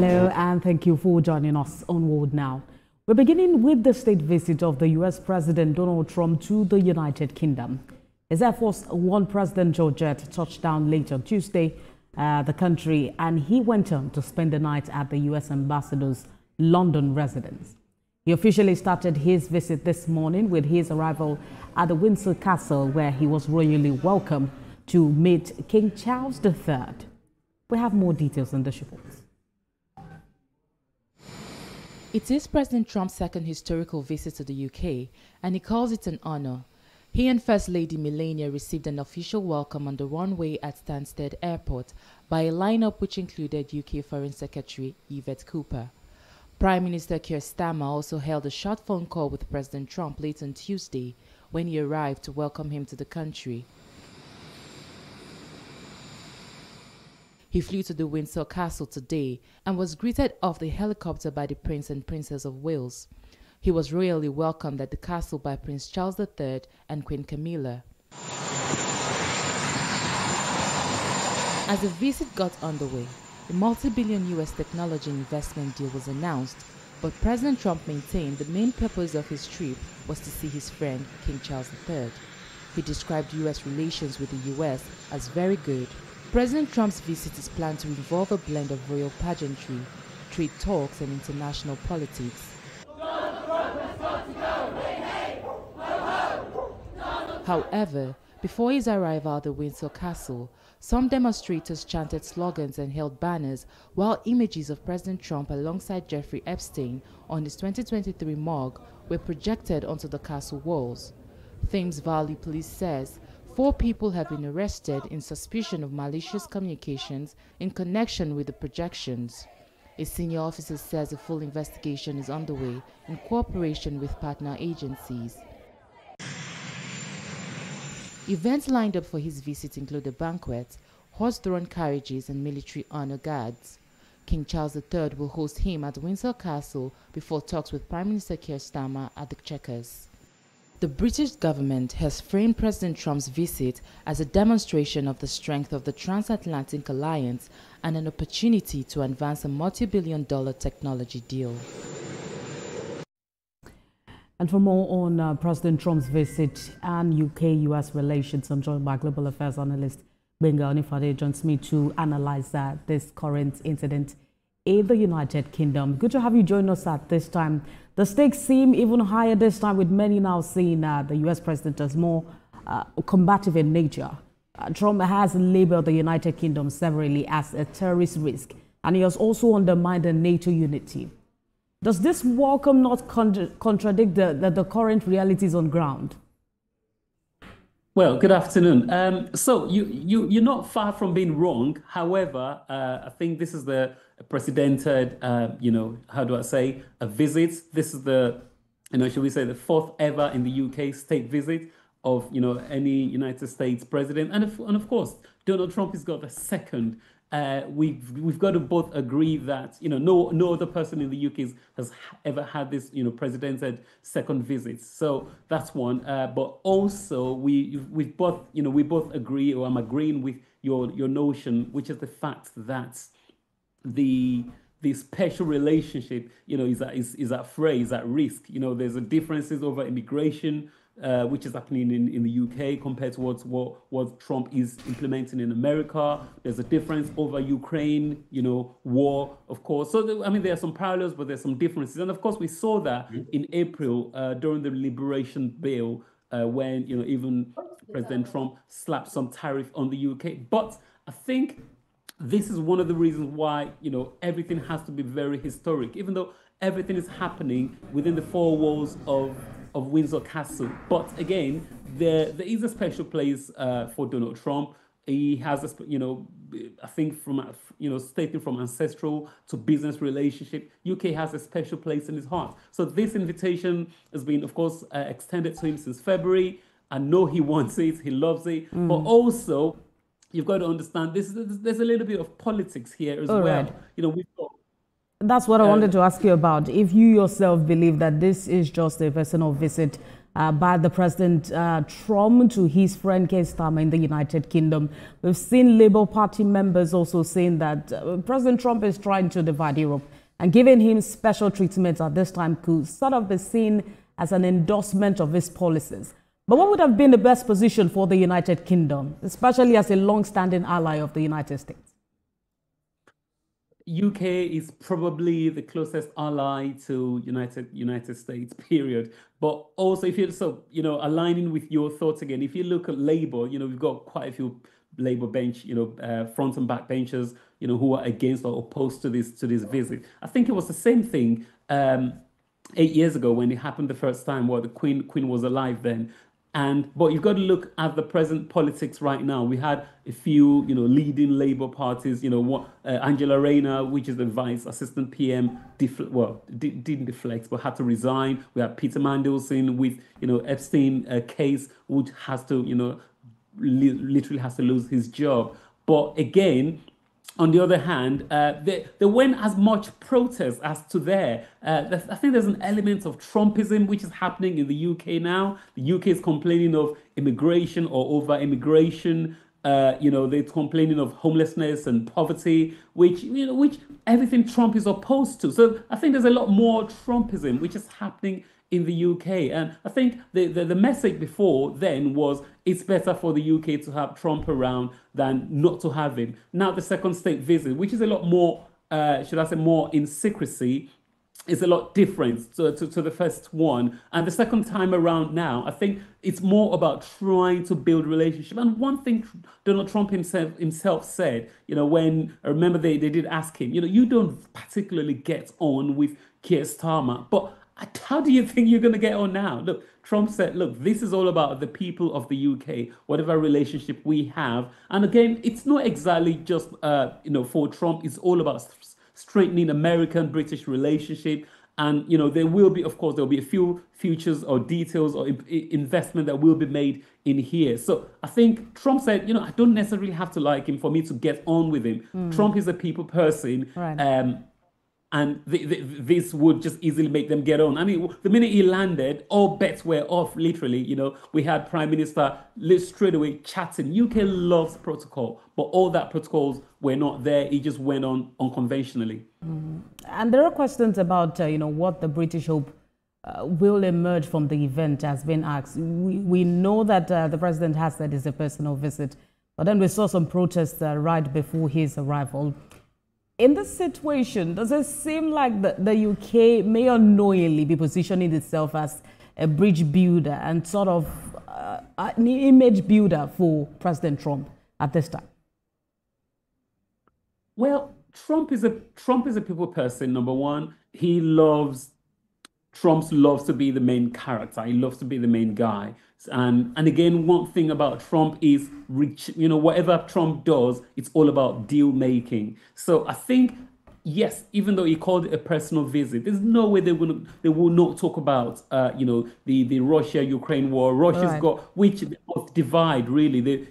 Hello, and thank you for joining us on World Now. We're beginning with the state visit of the U.S. President Donald Trump to the United Kingdom. His Air Force One President Georgette touched down late on Tuesday the country, and he went on to spend the night at the U.S. Ambassador's London residence. He officially started his visit this morning with his arrival at the Windsor Castle, where he was royally welcomed to meet King Charles III. We have more details in this report. It is President Trump's second historical visit to the UK, and he calls it an honor. He and First Lady Melania received an official welcome on the runway at Stansted Airport by a lineup which included UK Foreign Secretary Yvette Cooper. Prime Minister Keir Starmer also held a short phone call with President Trump late on Tuesday when he arrived to welcome him to the country. He flew to the Windsor Castle today and was greeted off the helicopter by the Prince and Princess of Wales. He was royally welcomed at the castle by Prince Charles III and Queen Camilla. As the visit got underway, a multi-billion US technology investment deal was announced, but President Trump maintained the main purpose of his trip was to see his friend King Charles III. He described US relations with the US as very good. President Trump's visit is planned to involve a blend of royal pageantry, trade talks, and international politics. However, before his arrival at the Windsor Castle, some demonstrators chanted slogans and held banners, while images of President Trump alongside Jeffrey Epstein on his 2023 mug were projected onto the castle walls. Thames Valley Police says 4 people have been arrested in suspicion of malicious communications in connection with the projections. A senior officer says a full investigation is underway in cooperation with partner agencies. Events lined up for his visit include a banquet, horse-drawn carriages, and military honor guards. King Charles III will host him at Windsor Castle before talks with Prime Minister Keir Starmer at the Chequers. The British government has framed President Trump's visit as a demonstration of the strength of the transatlantic alliance and an opportunity to advance a multi-billion-dollar technology deal. And for more on President Trump's visit and UK-US relations, I'm joined by global affairs analyst Benga Onifade joins me to analyze this current incident in the United Kingdom. Good to have you join us at this time. The stakes seem even higher this time, with many now seeing the US president as more combative in nature. Trump has labeled the United Kingdom severally as a terrorist risk, and he has also undermined the NATO unity. Does this welcome not contradict the current realities on ground? Well, good afternoon. So you're not far from being wrong. However, I think this is the precedented, how do I say, a visit. This is the, should we say, the 4th ever in the UK state visit of, any United States president. And of course, Donald Trump has got the second. We've got to both agree that no other person in the UK has ever had this precedented second visit. So that's one. But also we both agree, or I'm agreeing with your notion, which is the fact that the special relationship is at fray, is at risk. There's a differences over immigration, which is happening in the UK compared to what Trump is implementing in America. There's a difference over Ukraine, war, of course. So, there are some parallels, but there's some differences. And of course, we saw that in April during the Liberation Bill, when, even President Trump slapped some tariff on the UK. But I think this is one of the reasons why, everything has to be very historic, even though everything is happening within the 4 walls of Windsor Castle. But again, there is a special place for Donald Trump. He has, I think from, stating from ancestral to business relationship, UK has a special place in his heart. So this invitation has been, of course, extended to him since February. I know he wants it, he loves it, but also you've got to understand there's a little bit of politics here as well. Right. We've got That's what I wanted to ask you about. If you yourself believe that this is just a personal visit by the President Trump to his friend Keir Starmer in the United Kingdom. We've seen Labour Party members also saying that President Trump is trying to divide Europe, and giving him special treatment at this time could sort of be seen as an endorsement of his policies. But what would have been the best position for the United Kingdom, especially as a long-standing ally of the United States? UK is probably the closest ally to United States, period. But also, if you aligning with your thoughts again, if you look at Labour, we've got quite a few Labour bench, front and back benchers, who are against or opposed to this visit. I think it was the same thing 8 years ago when it happened the first time, where the Queen was alive then. But you've got to look at the present politics right now. We had a few, leading Labour parties. Angela Rayner, which is the Vice Assistant PM, didn't deflect, but had to resign. We have Peter Mandelson with, Epstein case, which has to, literally has to lose his job. But again, on the other hand, there weren't as much protest as to there. I think there's an element of Trumpism which is happening in the UK now. The UK is complaining of immigration or over-immigration. They're complaining of homelessness and poverty, which everything Trump is opposed to. So I think there's a lot more Trumpism which is happening in the UK. And I think the message before then was it's better for the UK to have Trump around than not to have him. Now the second state visit, which is a lot more, should I say, more in secrecy, is a lot different to the first one. And the second time around now, I think it's more about trying to build relationship. And one thing Donald Trump himself said, when I remember they did ask him, you don't particularly get on with Keir Starmer, but how do you think you're going to get on now? Look, Trump said, look, this is all about the people of the UK, whatever relationship we have. And again, it's not exactly just, for Trump, it's all about strengthening American-British relationship. And, there will be, of course, there'll be a few futures or details or investment that will be made in here. So I think Trump said, I don't necessarily have to like him for me to get on with him. Trump is a people person. Right. And this would just easily make them get on. I mean, the minute he landed, all bets were off, literally. We had Prime Minister straight away chatting. UK loves protocol, but all that protocols were not there. He just went on unconventionally. And there are questions about, what the British hope will emerge from the event has been asked. We know that the president has said it's a personal visit, but then we saw some protests right before his arrival. In this situation, does it seem like the UK may unknowingly be positioning itself as a bridge builder and sort of an image builder for President Trump at this time? Well, Trump is a people person, number one. Trump loves to be the main character. He loves to be the main guy. And again, one thing about Trump is, whatever Trump does, it's all about deal making. So I think, yes, even though he called it a personal visit, there's no way they will not talk about, the Russia-Ukraine war. Russia's got, which divide really,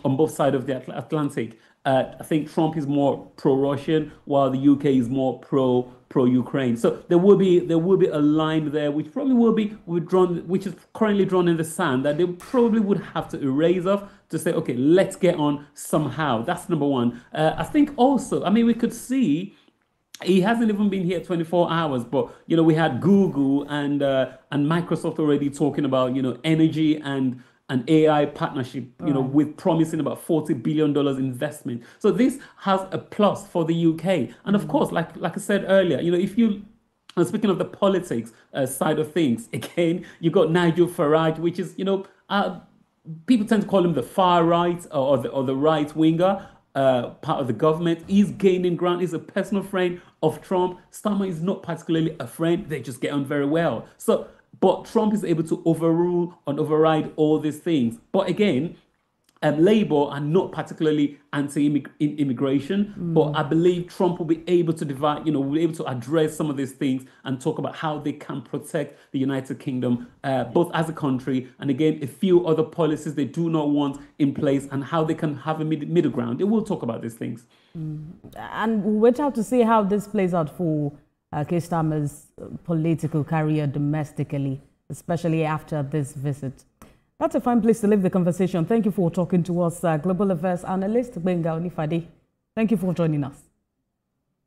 on both sides of the Atlantic. I think Trump is more pro-Russian, while the UK is more pro-Ukraine. So there will be a line there, which probably will be withdrawn, which is currently drawn in the sand, that they probably would have to erase off to say, okay, let's get on somehow. That's number one. I think also, we could see he hasn't even been here 24 hours, but we had Google and Microsoft already talking about energy and an AI partnership, with promising about $40 billion investment. So this has a plus for the UK. And of course, like I said earlier, if you, speaking of the politics side of things, again, you've got Nigel Farage, which is, people tend to call him the far right or the right winger. Part of the government. He's gaining ground. He's a personal friend of Trump. Starmer is not particularly a friend. They just get on very well. But Trump is able to overrule and override all these things. But again, Labour are not particularly anti-immigration, but I believe Trump will be able to divide, will be able to address some of these things and talk about how they can protect the United Kingdom, both as a country and again, a few other policies they do not want in place and how they can have a middle ground. They will talk about these things. And we'll wait out to see how this plays out for Keir Starmer's political career domestically. especially after this visit. That's a fine place to leave the conversation. Thank you for talking to us, Global Affairs Analyst Gbenga Onifade. Thank you for joining us.